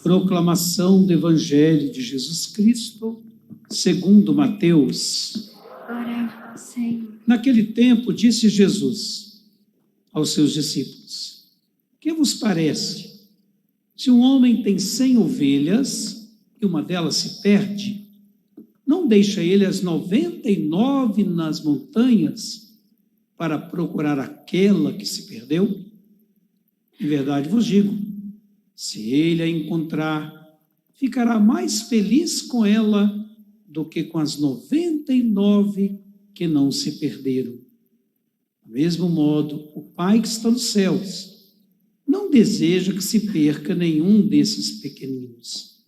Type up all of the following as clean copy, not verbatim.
Proclamação do Evangelho de Jesus Cristo, segundo Mateus. Glória a vós, Senhor. Naquele tempo, disse Jesus aos seus discípulos: que vos parece? Se um homem tem 100 ovelhas e uma delas se perde, não deixa ele as 99 nas montanhas para procurar aquela que se perdeu? Em verdade vos digo, se ele a encontrar, ficará mais feliz com ela do que com as 99 que não se perderam. Do mesmo modo, o Pai que está nos céus não deseja que se perca nenhum desses pequeninos.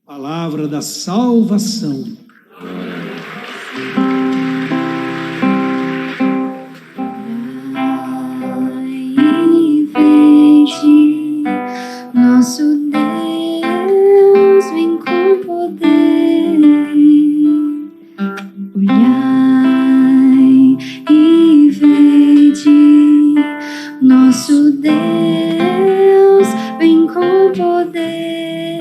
Palavra da salvação. Nosso Deus vem com poder, olhai e vede. Nosso Deus vem com poder.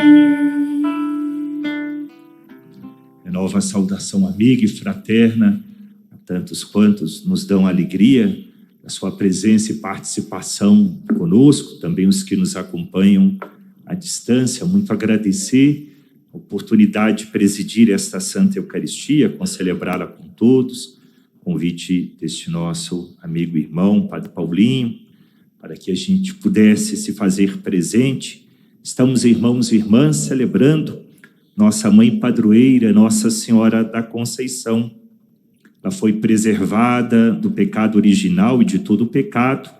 Renova a saudação amiga e fraterna a tantos quantos nos dão alegria da sua presença e participação conosco, também os que nos acompanham à distância. Muito agradecer a oportunidade de presidir esta Santa Eucaristia, celebrá-la com todos, convite deste nosso amigo e irmão, Padre Paulinho, para que a gente pudesse se fazer presente. Estamos, irmãos e irmãs, celebrando nossa mãe padroeira, Nossa Senhora da Conceição. Ela foi preservada do pecado original e de todo o pecado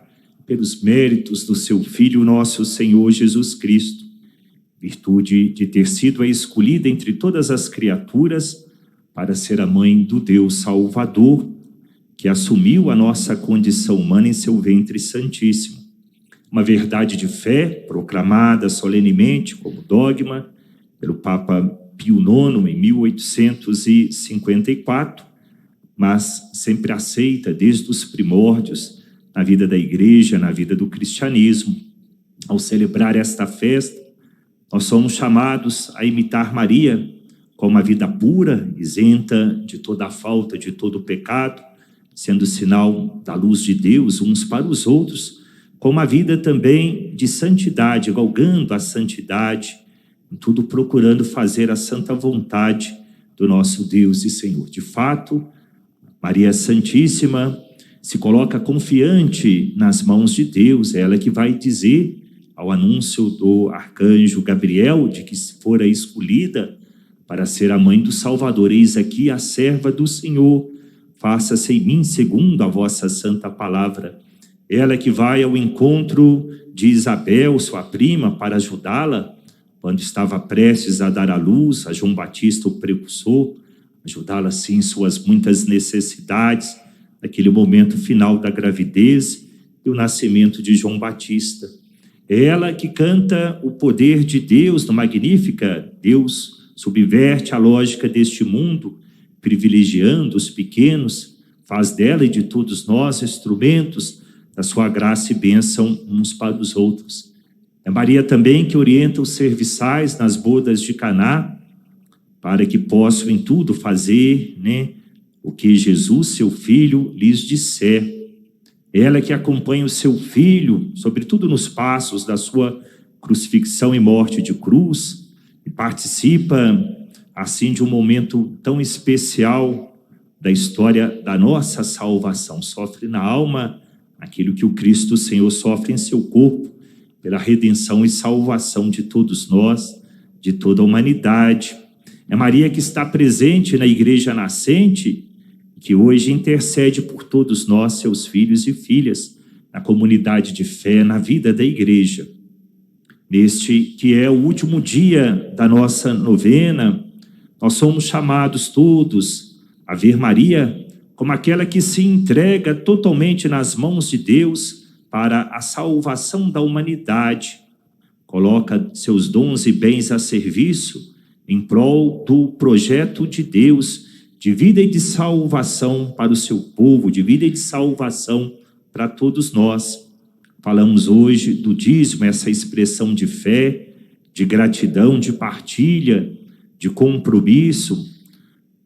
pelos méritos do seu Filho, nosso Senhor Jesus Cristo, virtude de ter sido a escolhida entre todas as criaturas para ser a mãe do Deus Salvador, que assumiu a nossa condição humana em seu ventre santíssimo. Uma verdade de fé proclamada solenemente como dogma pelo Papa Pio IX em 1854, mas sempre aceita desde os primórdios na vida da Igreja, na vida do cristianismo. Ao celebrar esta festa, nós somos chamados a imitar Maria com uma vida pura, isenta de toda a falta, de todo o pecado, sendo sinal da luz de Deus uns para os outros, com uma vida também de santidade, galgando a santidade, em tudo procurando fazer a santa vontade do nosso Deus e Senhor. De fato, Maria Santíssima se coloca confiante nas mãos de Deus, é ela que vai dizer ao anúncio do arcanjo Gabriel de que fora escolhida para ser a mãe do Salvador: eis aqui a serva do Senhor, faça-se em mim segundo a vossa santa palavra. Ela que vai ao encontro de Isabel, sua prima, para ajudá-la quando estava prestes a dar à luz a João Batista, o precursor, ajudá-la sim em suas muitas necessidades, naquele momento final da gravidez e o nascimento de João Batista. É ela que canta o poder de Deus no Magnífica. Deus subverte a lógica deste mundo, privilegiando os pequenos, faz dela e de todos nós instrumentos da sua graça e bênção uns para os outros. É Maria também que orienta os serviçais nas bodas de Caná, para que possam em tudo fazer, o que Jesus, seu Filho, lhes disser. Ela que acompanha o seu Filho, sobretudo nos passos da sua crucifixão e morte de cruz, e participa, assim, de um momento tão especial da história da nossa salvação. Sofre na alma aquilo que o Cristo Senhor sofre em seu corpo, pela redenção e salvação de todos nós, de toda a humanidade. É Maria que está presente na Igreja nascente, que hoje intercede por todos nós, seus filhos e filhas, na comunidade de fé, na vida da Igreja. Neste que é o último dia da nossa novena, nós somos chamados todos a ver Maria como aquela que se entrega totalmente nas mãos de Deus para a salvação da humanidade, coloca seus dons e bens a serviço em prol do projeto de Deus, de vida e de salvação para o seu povo, de vida e de salvação para todos nós. Falamos hoje do dízimo, essa expressão de fé, de gratidão, de partilha, de compromisso.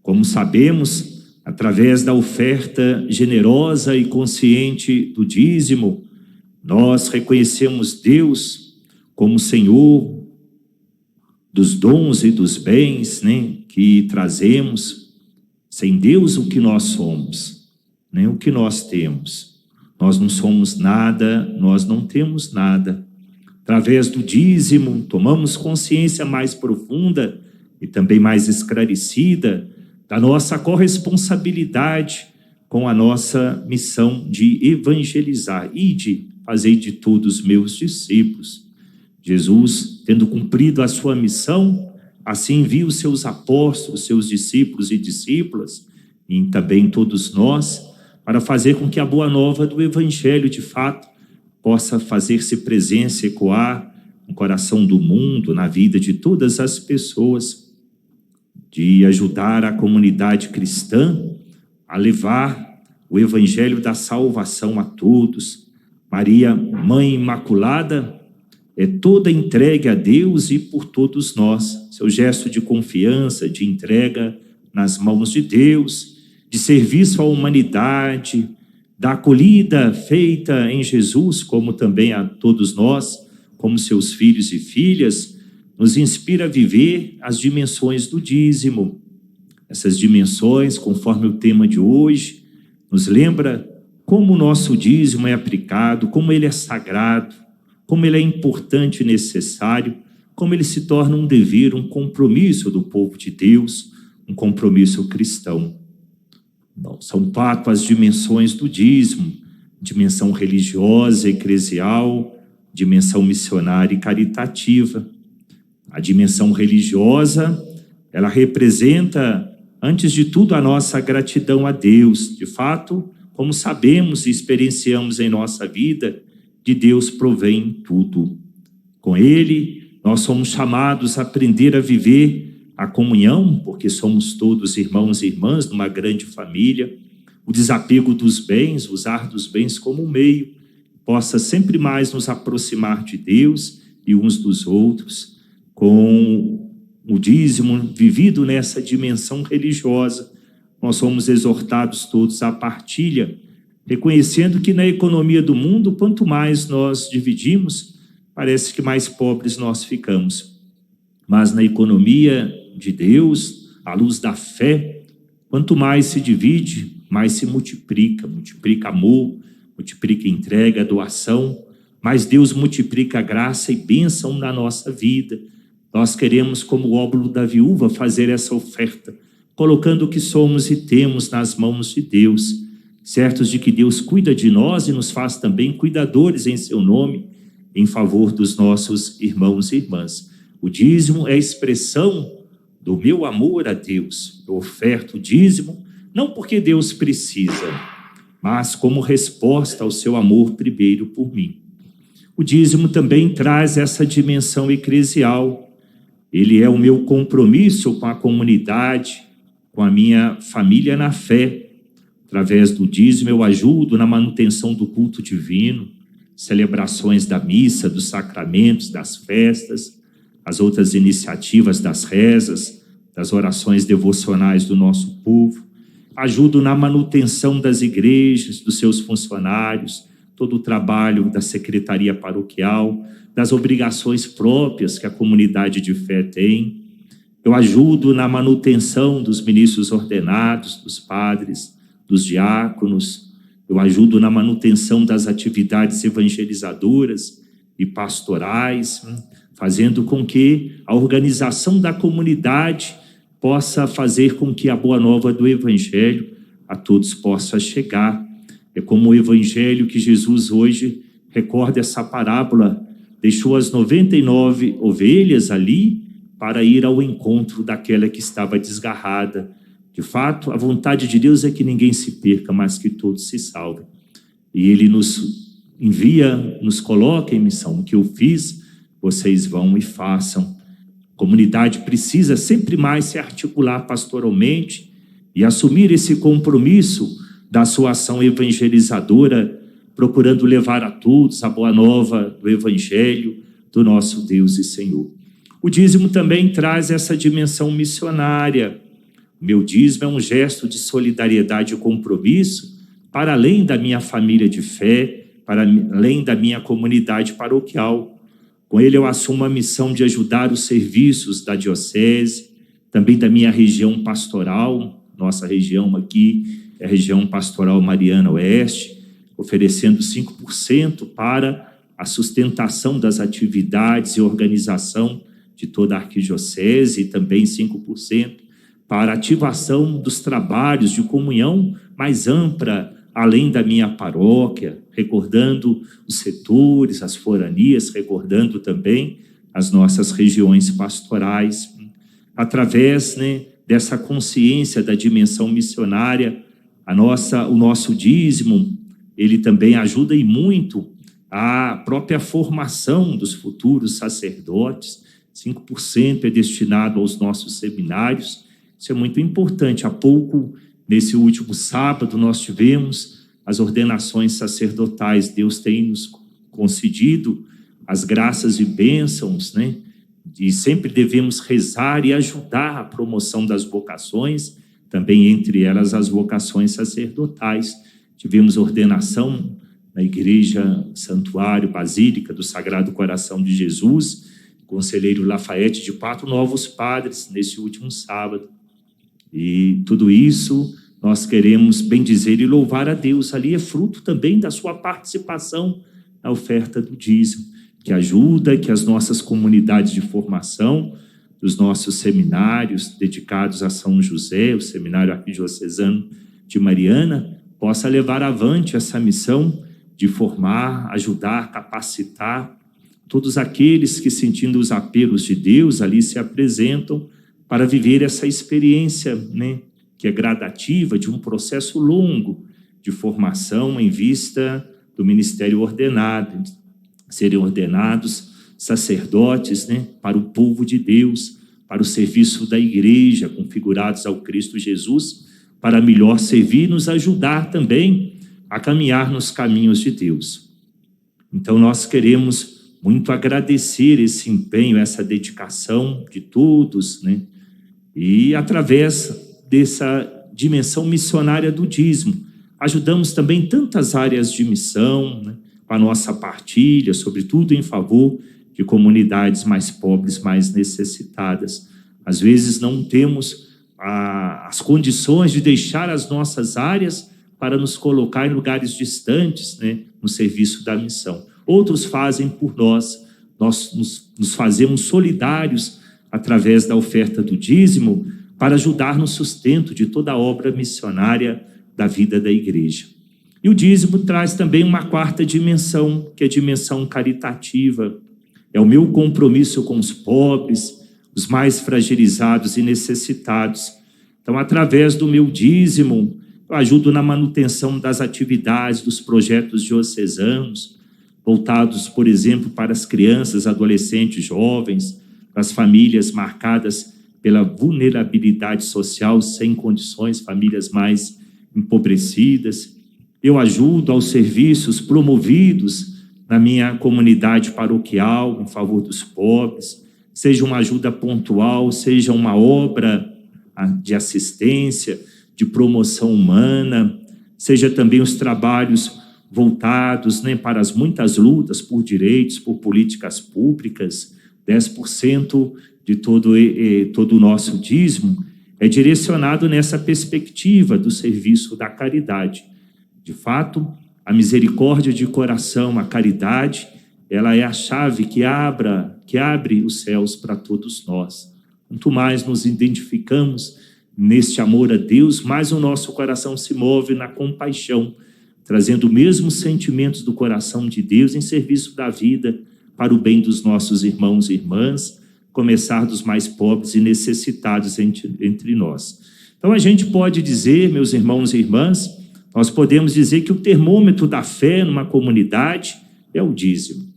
Como sabemos, através da oferta generosa e consciente do dízimo, nós reconhecemos Deus como Senhor dos dons e dos bens, né, que trazemos. Sem Deus, o que nós somos, né, o que nós temos? Nós não somos nada, nós não temos nada. Através do dízimo, tomamos consciência mais profunda e também mais esclarecida da nossa corresponsabilidade com a nossa missão de evangelizar e de fazer de todos os meus discípulos. Jesus, tendo cumprido a sua missão, assim envia os seus apóstolos, seus discípulos e discípulas, e também todos nós, para fazer com que a boa nova do Evangelho, de fato, possa fazer-se presença, ecoar no coração do mundo, na vida de todas as pessoas, de ajudar a comunidade cristã a levar o Evangelho da salvação a todos. Maria, Mãe Imaculada, é toda entregue a Deus e por todos nós. Seu gesto de confiança, de entrega nas mãos de Deus, de serviço à humanidade, da acolhida feita em Jesus, como também a todos nós, como seus filhos e filhas, nos inspira a viver as dimensões do dízimo. Essas dimensões, conforme o tema de hoje, nos lembra como o nosso dízimo é aplicado, como ele é sagrado, como ele é importante e necessário, como ele se torna um dever, um compromisso do povo de Deus, um compromisso cristão. Não, são quatro as dimensões do dízimo: dimensão religiosa, eclesial, dimensão missionária e caritativa. A dimensão religiosa, ela representa, antes de tudo, a nossa gratidão a Deus. De fato, como sabemos e experienciamos em nossa vida, de Deus provém tudo. Com Ele, nós somos chamados a aprender a viver a comunhão, porque somos todos irmãos e irmãs numa grande família, o desapego dos bens, usar dos bens como um meio, possa sempre mais nos aproximar de Deus e uns dos outros, com o dízimo vivido nessa dimensão religiosa. Nós somos exortados todos à partilha, reconhecendo que na economia do mundo, quanto mais nós dividimos, parece que mais pobres nós ficamos. Mas na economia de Deus, à luz da fé, quanto mais se divide, mais se multiplica amor, multiplica entrega, doação, mais Deus multiplica graça e bênção na nossa vida. Nós queremos, como o óbolo da viúva, fazer essa oferta, colocando o que somos e temos nas mãos de Deus, certos de que Deus cuida de nós e nos faz também cuidadores em seu nome, em favor dos nossos irmãos e irmãs. O dízimo é a expressão do meu amor a Deus. Eu oferto o dízimo, não porque Deus precisa, mas como resposta ao seu amor primeiro por mim. O dízimo também traz essa dimensão eclesial. Ele é o meu compromisso com a comunidade, com a minha família na fé. Através do dízimo eu ajudo na manutenção do culto divino, celebrações da missa, dos sacramentos, das festas, as outras iniciativas das rezas, das orações devocionais do nosso povo. Ajudo na manutenção das igrejas, dos seus funcionários, todo o trabalho da secretaria paroquial, das obrigações próprias que a comunidade de fé tem. Eu ajudo na manutenção dos ministros ordenados, dos padres, dos diáconos. Eu ajudo na manutenção das atividades evangelizadoras e pastorais, fazendo com que a organização da comunidade possa fazer com que a boa nova do Evangelho a todos possa chegar. É como o Evangelho que Jesus hoje recorda essa parábola, deixou as 99 ovelhas ali para ir ao encontro daquela que estava desgarrada. De fato, a vontade de Deus é que ninguém se perca, mas que todos se salvem. E Ele nos envia, nos coloca em missão. O que eu fiz, vocês vão e façam. A comunidade precisa sempre mais se articular pastoralmente e assumir esse compromisso da sua ação evangelizadora procurando levar a todos a boa nova do Evangelho do nosso Deus e Senhor. O dízimo também traz essa dimensão missionária. O meu dízimo é um gesto de solidariedade e compromisso para além da minha família de fé, para além da minha comunidade paroquial. Com ele eu assumo a missão de ajudar os serviços da diocese, também da minha região pastoral. Nossa região aqui é a região pastoral Mariana Oeste, oferecendo 5% para a sustentação das atividades e organização de toda a arquidiocese, e também 5% para a ativação dos trabalhos de comunhão mais ampla, além da minha paróquia, recordando os setores, as foranias, recordando também as nossas regiões pastorais. Através, dessa consciência da dimensão missionária, o nosso dízimo, ele também ajuda e muito a própria formação dos futuros sacerdotes. 5% é destinado aos nossos seminários. Isso é muito importante. Há pouco, nesse último sábado, nós tivemos as ordenações sacerdotais. Deus tem nos concedido as graças e bênçãos, E sempre devemos rezar e ajudar a promoção das vocações, também entre elas as vocações sacerdotais. Tivemos ordenação na Igreja Santuário Basílica do Sagrado Coração de Jesus, conselheiro Lafayette, de 4 novos padres nesse último sábado. E tudo isso nós queremos bendizer e louvar a Deus. Ali é fruto também da sua participação na oferta do dízimo, que ajuda que as nossas comunidades de formação, dos nossos seminários dedicados a São José, o Seminário Arquidiocesano de Mariana, possa levar avante essa missão de formar, ajudar, capacitar todos aqueles que, sentindo os apelos de Deus, ali se apresentam para viver essa experiência, que é gradativa, de um processo longo de formação em vista do ministério ordenado, serem ordenados sacerdotes, para o povo de Deus, para o serviço da igreja, configurados ao Cristo Jesus, para melhor servir e nos ajudar também a caminhar nos caminhos de Deus. Então, nós queremos muito agradecer esse empenho, essa dedicação de todos, E através dessa dimensão missionária do dízimo, ajudamos também tantas áreas de missão, com a nossa partilha, sobretudo em favor de comunidades mais pobres, mais necessitadas. Às vezes não temos as condições de deixar as nossas áreas para nos colocar em lugares distantes, no serviço da missão. Outros fazem por nós nos fazemos solidários através da oferta do dízimo para ajudar no sustento de toda a obra missionária da vida da igreja. E o dízimo traz também uma quarta dimensão, que é a dimensão caritativa. É o meu compromisso com os pobres, os mais fragilizados e necessitados. Então, através do meu dízimo, eu ajudo na manutenção das atividades, dos projetos diocesanos, voltados, por exemplo, para as crianças, adolescentes, jovens, para as famílias marcadas pela vulnerabilidade social, sem condições, famílias mais empobrecidas. Eu ajudo aos serviços promovidos na minha comunidade paroquial, em favor dos pobres, seja uma ajuda pontual, seja uma obra de assistência, de promoção humana, seja também os trabalhos voltados para as muitas lutas por direitos, por políticas públicas. 10% de todo o nosso dízimo é direcionado nessa perspectiva do serviço da caridade. De fato, a misericórdia de coração, a caridade, ela é a chave que abre os céus para todos nós. Quanto mais nos identificamos neste amor a Deus, mais o nosso coração se move na compaixão, trazendo os mesmos sentimentos do coração de Deus em serviço da vida, para o bem dos nossos irmãos e irmãs, começar dos mais pobres e necessitados entre nós. Então, a gente pode dizer, meus irmãos e irmãs, nós podemos dizer que o termômetro da fé numa comunidade é o dízimo.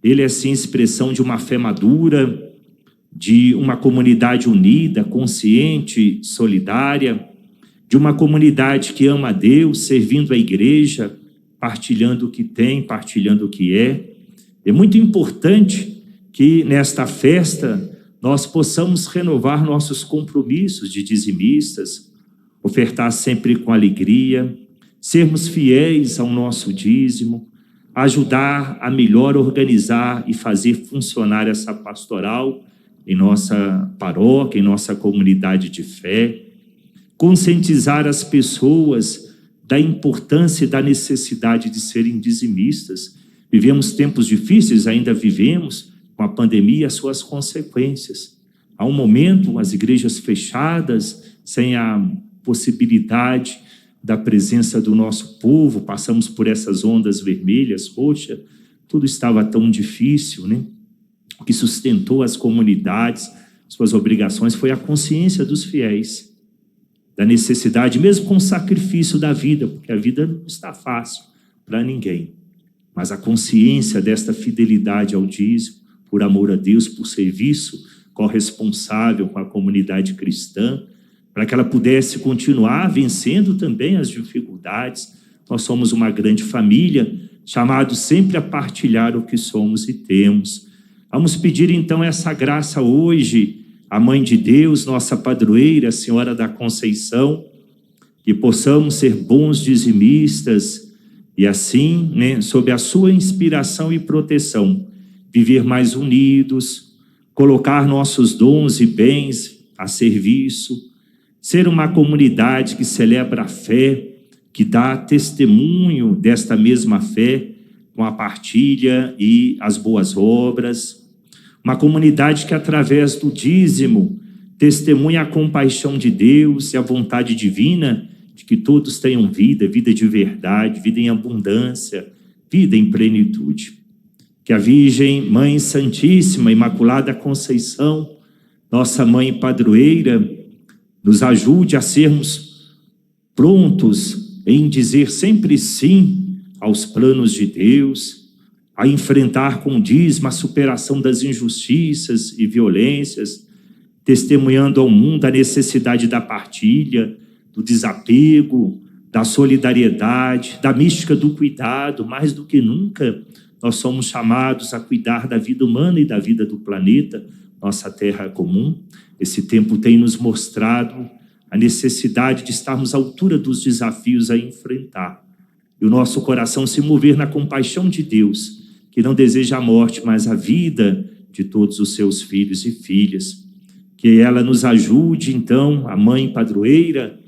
Ele é, sim, expressão de uma fé madura, de uma comunidade unida, consciente, solidária, de uma comunidade que ama a Deus, servindo a igreja partilhando o que tem, partilhando o que é. É muito importante que nesta festa nós possamos renovar nossos compromissos de dizimistas, ofertar sempre com alegria, sermos fiéis ao nosso dízimo, ajudar a melhor organizar e fazer funcionar essa pastoral em nossa paróquia, em nossa comunidade de fé, conscientizar as pessoas da importância e da necessidade de serem dizimistas. Vivemos tempos difíceis, ainda vivemos com a pandemia e as suas consequências. Há um momento, as igrejas fechadas, sem a possibilidade da presença do nosso povo, passamos por essas ondas vermelhas, roxas, tudo estava tão difícil, né? O que sustentou as comunidades, suas obrigações, foi a consciência dos fiéis, da necessidade, mesmo com o sacrifício da vida, porque a vida não está fácil para ninguém, mas a consciência desta fidelidade ao dízimo, por amor a Deus, por serviço corresponsável com a comunidade cristã, para que ela pudesse continuar vencendo também as dificuldades. Nós somos uma grande família, chamados sempre a partilhar o que somos e temos. Vamos pedir então essa graça hoje, a Mãe de Deus, nossa padroeira, a Senhora da Conceição, que possamos ser bons dizimistas e assim, né, sob a sua inspiração e proteção, viver mais unidos, colocar nossos dons e bens a serviço, ser uma comunidade que celebra a fé, que dá testemunho desta mesma fé com a partilha e as boas obras. Uma comunidade que, através do dízimo, testemunha a compaixão de Deus e a vontade divina de que todos tenham vida, vida de verdade, vida em abundância, vida em plenitude. Que a Virgem Mãe Santíssima, Imaculada Conceição, nossa Mãe Padroeira, nos ajude a sermos prontos em dizer sempre sim aos planos de Deus, a enfrentar com dízimo a superação das injustiças e violências, testemunhando ao mundo a necessidade da partilha, do desapego, da solidariedade, da mística do cuidado. Mais do que nunca, nós somos chamados a cuidar da vida humana e da vida do planeta, nossa terra comum. Esse tempo tem nos mostrado a necessidade de estarmos à altura dos desafios a enfrentar. E o nosso coração se mover na compaixão de Deus, que não deseja a morte, mas a vida de todos os seus filhos e filhas. Que ela nos ajude, então, a Mãe Padroeira,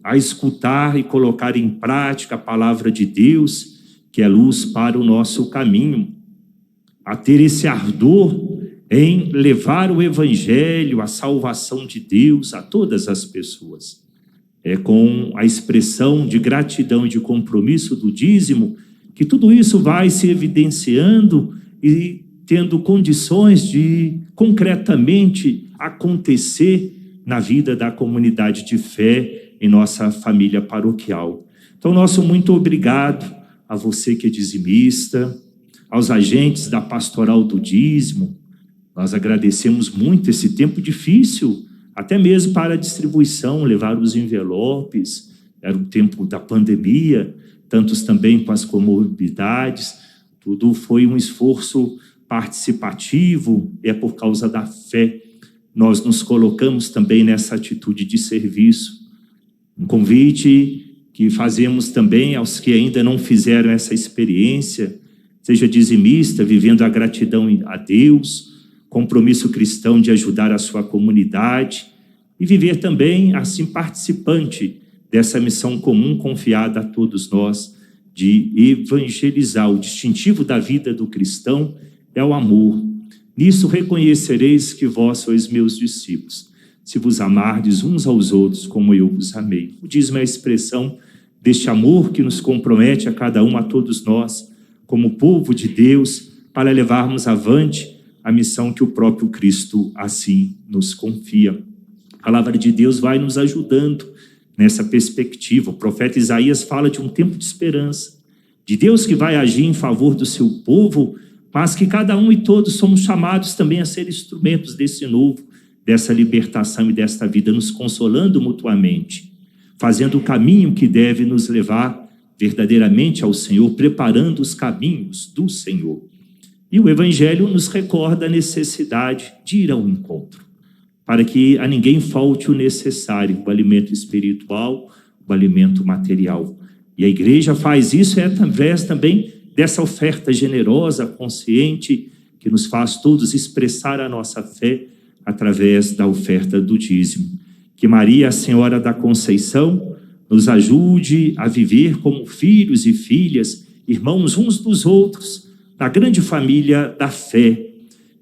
a escutar e colocar em prática a palavra de Deus, que é luz para o nosso caminho, a ter esse ardor em levar o Evangelho, a salvação de Deus a todas as pessoas. É com a expressão de gratidão e de compromisso do dízimo que tudo isso vai se evidenciando e tendo condições de concretamente acontecer na vida da comunidade de fé em nossa família paroquial. Então, nosso muito obrigado a você que é dizimista, aos agentes da pastoral do dízimo. Nós agradecemos muito esse tempo difícil, até mesmo para a distribuição, levar os envelopes. Era o tempo da pandemia, tantos também com as comorbidades. Tudo foi um esforço participativo, é por causa da fé. Nós nos colocamos também nessa atitude de serviço. Um convite que fazemos também aos que ainda não fizeram essa experiência, seja dizimista, vivendo a gratidão a Deus, compromisso cristão de ajudar a sua comunidade e viver também assim participante dessa missão comum confiada a todos nós de evangelizar. O distintivo da vida do cristão é o amor. Nisso reconhecereis que vós sois meus discípulos, se vos amardes uns aos outros como eu vos amei. O dízimo é a expressão deste amor que nos compromete a cada um, a todos nós, como povo de Deus, para levarmos avante a missão que o próprio Cristo assim nos confia. A palavra de Deus vai nos ajudando nessa perspectiva. O profeta Isaías fala de um tempo de esperança, de Deus que vai agir em favor do seu povo, mas que cada um e todos somos chamados também a ser instrumentos desse novo, dessa libertação e desta vida, nos consolando mutuamente, fazendo o caminho que deve nos levar verdadeiramente ao Senhor, preparando os caminhos do Senhor. E o Evangelho nos recorda a necessidade de ir ao encontro, para que a ninguém falte o necessário, o alimento espiritual, o alimento material. E a igreja faz isso através também dessa oferta generosa, consciente, que nos faz todos expressar a nossa fé através da oferta do dízimo. Que Maria, a Senhora da Conceição, nos ajude a viver como filhos e filhas, irmãos uns dos outros, na grande família da fé,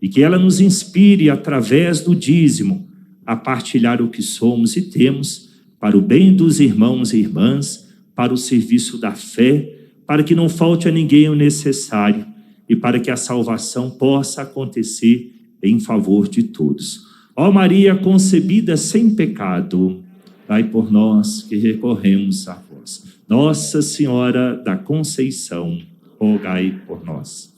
e que ela nos inspire, através do dízimo, a partilhar o que somos e temos, para o bem dos irmãos e irmãs, para o serviço da fé, para que não falte a ninguém o necessário, e para que a salvação possa acontecer em favor de todos. Ó Maria concebida sem pecado, vai por nós que recorremos a vós. Nossa Senhora da Conceição, rogai por nós.